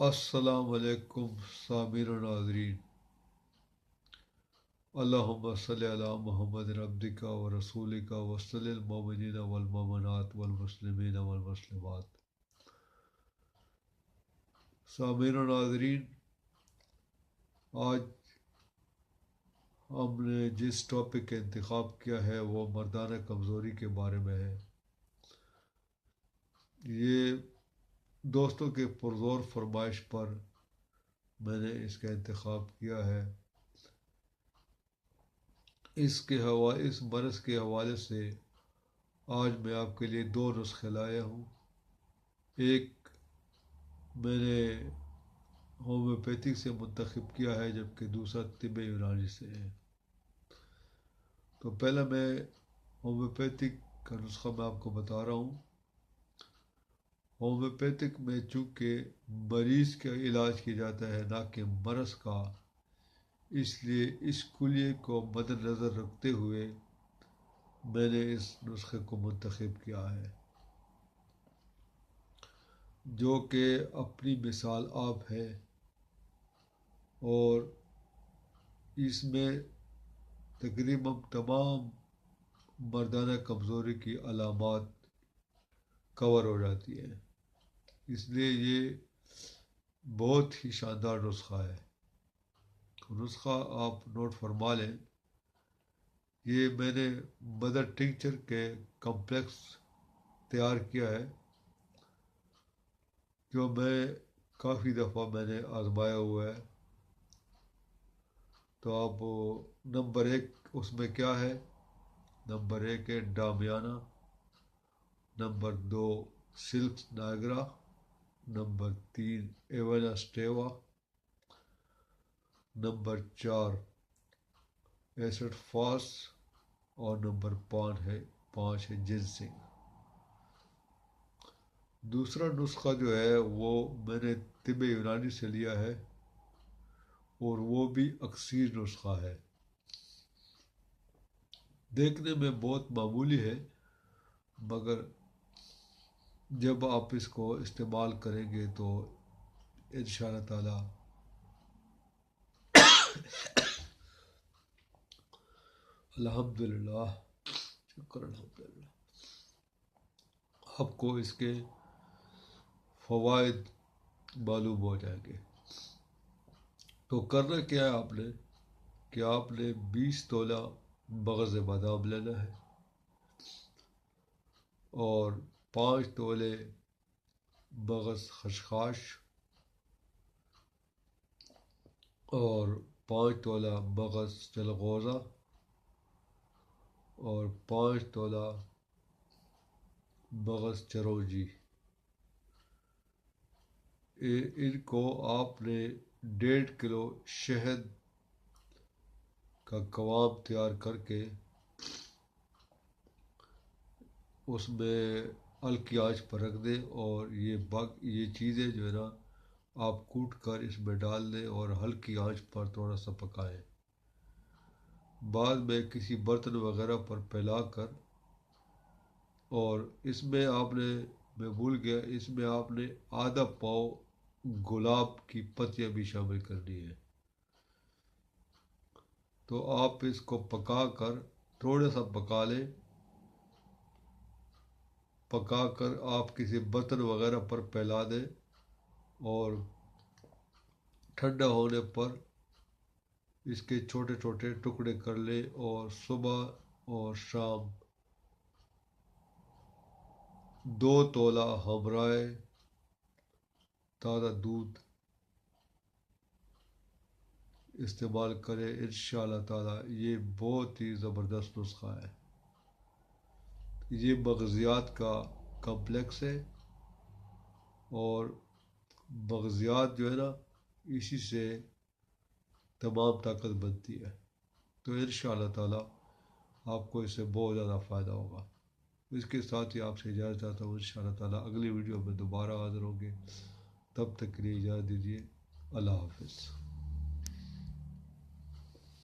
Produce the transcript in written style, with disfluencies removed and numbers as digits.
السلام علیکم سامعین و ناظرین، اللہم صلی علی محمد عبدک و رسولک وصلی المؤمنین والمؤمنات والمسلمین والمسلمات۔ سامعین و ناظرین، آج ہم نے جس ٹاپک کا انتخاب کیا ہے وہ مردانہ کمزوری کے بارے میں ہے۔ یہ دوستوں کے پرزور فرمائش پر میں نے اس کا انتخاب کیا ہے۔ اس مرض کے حوالے سے آج میں آپ کے لیے 2 نسخے لایا ہوں۔ ایک میں نے ہومیوپیتھک سے منتخب کیا ہے، جبکہ دوسرا طب یونانی سے ہے۔ تو پہلا میں ہومیوپیتھک کا نسخہ میں آپ کو بتا رہا ہوں۔ ہومیوپیتھک میں چونکہ مریض کا علاج کیا جاتا ہے نہ کہ مرض کا، اس لیے اس کلیے کو مد نظر رکھتے ہوئے میں نے اس نسخے کو منتخب کیا ہے، جو کہ اپنی مثال آپ ہے، اور اس میں تقریباً تمام مردانہ کمزوری کی علامات کور ہو جاتی ہیں۔ اس لیے یہ بہت ہی شاندار نسخہ ہے۔ نسخہ آپ نوٹ فرما لیں۔ یہ میں نے مدر ٹنکچر کے کمپلیکس تیار کیا ہے، جو میں کافی دفعہ میں نے آزمایا ہوا ہے۔ تو آپ نمبر 1 اس میں کیا ہے؟ نمبر 1 ہے ڈامیانا، نمبر 2 سلکس نائگرا، نمبر 3 ایونا اسٹیوا، نمبر 4 ایسڈ فاس، اور نمبر 5 ہے جنسنگ۔ دوسرا نسخہ جو ہے وہ میں نے طب یونانی سے لیا ہے، اور وہ بھی اکسیر نسخہ ہے۔ دیکھنے میں بہت معمولی ہے، مگر جب آپ اس کو استعمال کریں گے تو انشاءاللہ تعالی الحمدللہ، شکر الحمدللہ، آپ کو اس کے فوائد معلوم ہو جائیں گے۔ تو کرنا کیا ہے آپ نے کہ آپ نے 20 تولہ مغز بادام لینا ہے، اور 5 تولے مغز خشخاش، اور 5 تولہ مغز چلغوزہ، اور 5 تولہ مغز چروجی۔ ان کو آپ نے 1.5 کلو شہد کا قوام تیار کر کے اس میں ہلکی آنچ پر رکھ دیں، اور یہ چیزیں جو ہے نا آپ کوٹ کر اس میں ڈال دیں اور ہلکی آنچ پر تھوڑا سا پکائیں۔ بعد میں کسی برتن وغیرہ پر پھیلا کر، اور اس میں میں بھول گیا، اس میں آپ نے آدھا پاؤ گلاب کی پتیاں بھی شامل کرنی ہے۔ تو آپ اس کو پکا کر تھوڑا سا پکا لیں۔ پکا کر آپ کسی برتن وغیرہ پر پھیلا دیں، اور ٹھنڈا ہونے پر اس کے چھوٹے چھوٹے ٹکڑے کر لیں، اور صبح اور شام 2 تولہ ہمرائے تازہ دودھ استعمال کریں۔ انشاءاللہ تعالی یہ بہت ہی زبردست نسخہ ہے۔ یہ مغزیات کا کمپلیکس ہے، اور مغزیات جو ہے نا اسی سے تمام طاقت بنتی ہے۔ تو انشاءاللہ تعالی آپ کو اس سے بہت زیادہ فائدہ ہوگا۔ اس کے ساتھ ہی آپ سے اجازت چاہتا ہوں۔ انشاءاللہ تعالی اگلی ویڈیو میں دوبارہ حاضر ہوں گے، تب تک کے لیے اجازت دیجیے۔ اللہ حافظ۔